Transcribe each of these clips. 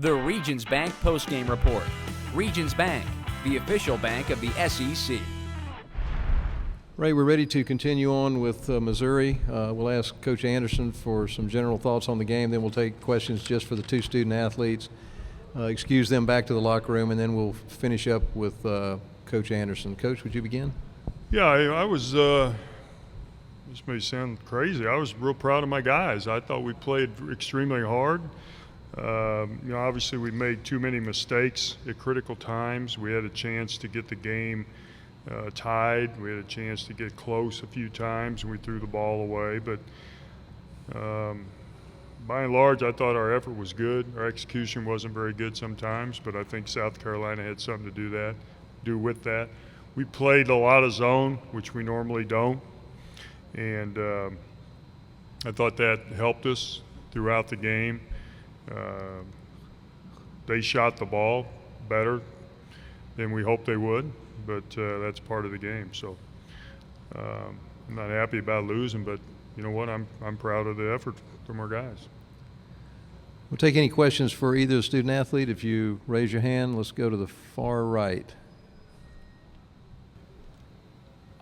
The Regions Bank postgame report. Regions Bank, the official bank of the SEC. Ray, we're ready to continue on with Missouri. We'll ask Coach Anderson for some general thoughts on the game, then we'll take questions just for the two student athletes, excuse them back to the locker room, and then we'll finish up with Coach Anderson. Coach, would you begin? Yeah, I was, this may sound crazy, I was real proud of my guys. I thought we played extremely hard. Obviously we made too many mistakes at critical times. We had a chance to get the game tied. We had a chance to get close a few times, and we threw the ball away. But by and large, I thought our effort was good. Our execution wasn't very good sometimes, but I think South Carolina had something to do with that. We played a lot of zone, which we normally don't, and I thought that helped us throughout the game. They shot the ball better than we hoped they would, but that's part of the game. So I'm not happy about losing, but you know what? I'm proud of the effort from our guys. We'll take any questions for either student athlete. If you raise your hand, let's go to the far right.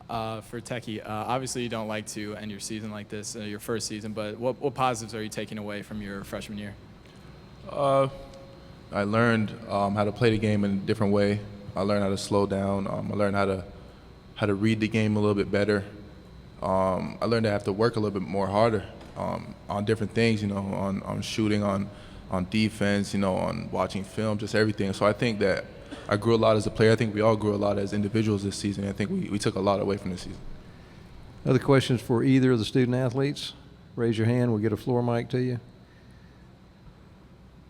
For Techie, obviously you don't like to end your season like this, your first season, but what positives are you taking away from your freshman year? I learned how to play the game in a different way. I learned how to slow down. I learned how to read the game a little bit better. I learned to have to work a little bit more harder on different things, on shooting, on defense, on watching film, just everything. So I think that I grew a lot as a player. I think we all grew a lot as individuals this season. I think we took a lot away from this season. Other questions for either of the student athletes? Raise your hand. We'll get a floor mic to you.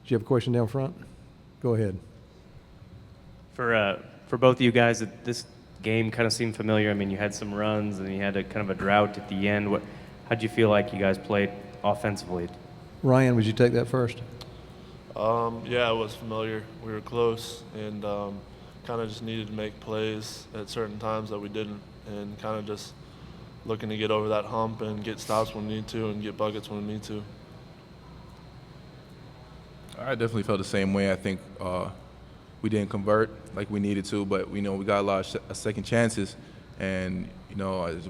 Do you have a question down front? Go ahead. For both of you guys, this game kind of seemed familiar. I mean, you had some runs and you had a kind of a drought at the end. How'd you feel like you guys played offensively? Ryan, would you take that first? Yeah, it was familiar. We were close and kind of just needed to make plays at certain times that we didn't, and kind of just looking to get over that hump and get stops when we need to and get buckets when we need to. I definitely felt the same way. I think we didn't convert like we needed to, but we got a lot of second chances, and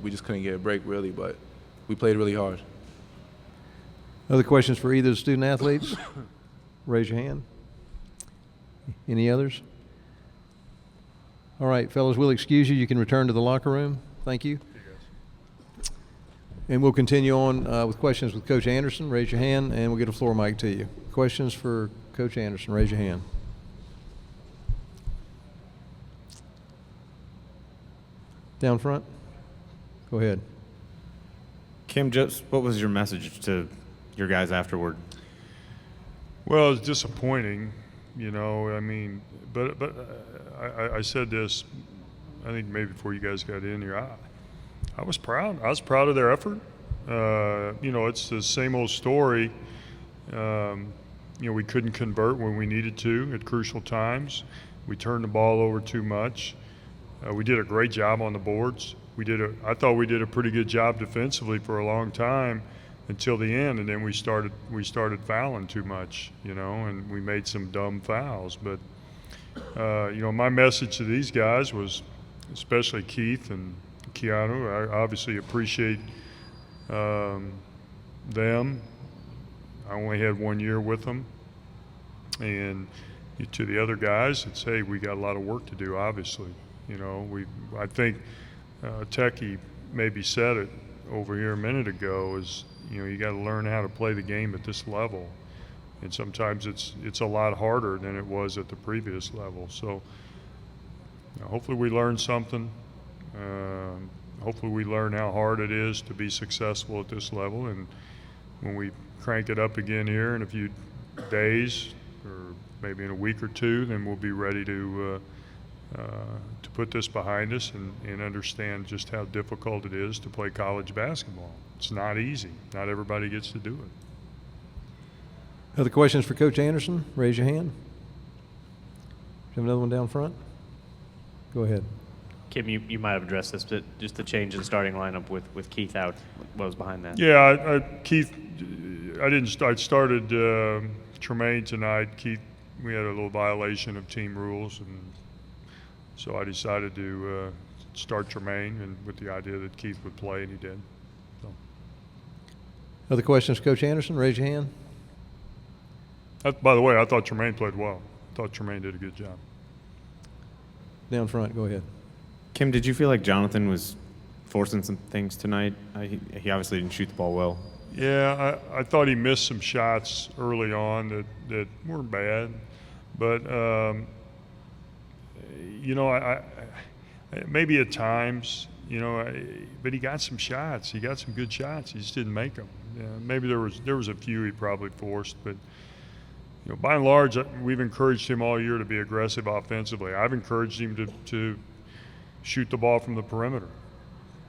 we just couldn't get a break really. But we played really hard. Other questions for either student athletes? Raise your hand. Any others? All right, fellas, we'll excuse you. You can return to the locker room. Thank you. And we'll continue on with questions with Coach Anderson. Raise your hand, and we'll get a floor mic to you. Questions for Coach Anderson? Raise your hand. Down front. Go ahead. Kim, just what was your message to your guys afterward? Well, it's disappointing, I mean, but I said this, I think maybe before you guys got in here. I was proud. I was proud of their effort. It's the same old story. We couldn't convert when we needed to at crucial times. We turned the ball over too much. We did a great job on the boards. I thought we did a pretty good job defensively for a long time until the end, and then we started fouling too much, and we made some dumb fouls. But my message to these guys was, especially Keith and Keanu, I obviously appreciate them. I only had 1 year with them, and to the other guys, it's, hey, we got a lot of work to do. Obviously, I think Techie maybe said it over here a minute ago. Is you got to learn how to play the game at this level, and sometimes it's a lot harder than it was at the previous level. So hopefully we learn something. Hopefully we learn how hard it is to be successful at this level, and when we crank it up again here in a few days or maybe in a week or two, then we'll be ready to put this behind us and understand just how difficult it is to play college basketball. It's not easy. Not everybody gets to do it. Other questions for Coach Anderson? Raise your hand. Do you have another one down front? Go ahead. Kim, you might have addressed this, but just the change in starting lineup with Keith out, what was behind that? Yeah, Keith, I started Tremaine tonight. Keith we had a little violation of team rules, and so I decided to start Tremaine, and with the idea that Keith would play, and he did. So. Other questions, Coach Anderson? Raise your hand. By the way, I thought Tremaine played well. I thought Tremaine did a good job. Down front, go ahead. Kim, did you feel like Jonathan was forcing some things tonight? He obviously didn't shoot the ball well. Yeah, I thought he missed some shots early on that weren't bad, but you know, I maybe at times, you know, but he got some shots. He got some good shots. He just didn't make them. Maybe there was a few he probably forced, but you know, by and large, we've encouraged him all year to be aggressive offensively. I've encouraged him to shoot the ball from the perimeter,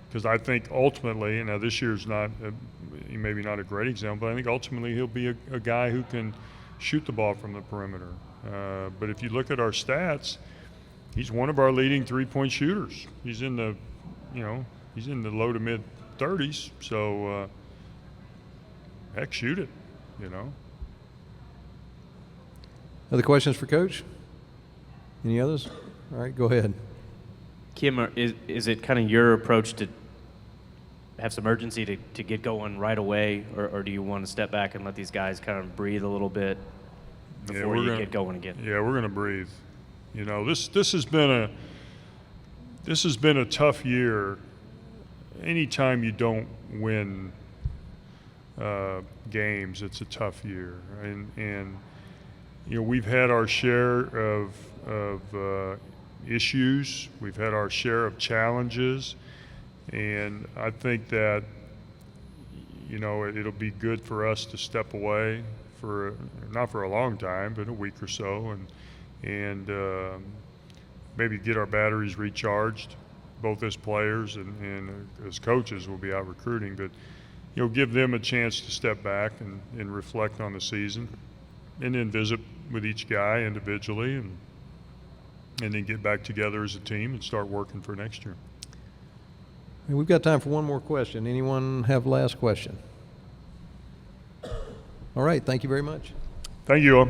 because I think ultimately, and now this year's not, maybe not a great example, but I think ultimately he'll be a guy who can shoot the ball from the perimeter. But if you look at our stats, he's one of our leading three-point shooters. He's in the, you know, he's in the low to mid 30s. So, heck, shoot it, you know. Other questions for Coach? Any others? All right, go ahead. Kim, is it kind of your approach to have some urgency to get going right away, or do you want to step back and let these guys kind of breathe a little bit before you get going again? Yeah, we're going to breathe. You know, this has been a tough year. Anytime you don't win games, it's a tough year, and you know, we've had our share of issues. We've had our share of challenges, and I think that, you know, it'll be good for us to step away for not for a long time, but a week or so, and maybe get our batteries recharged, both as players and as coaches. We'll be out recruiting, but you know, give them a chance to step back and reflect on the season, and then visit with each guy individually, and then get back together as a team and start working for next year. And we've got time for one more question. Anyone have last question? All right, thank you very much. Thank you all.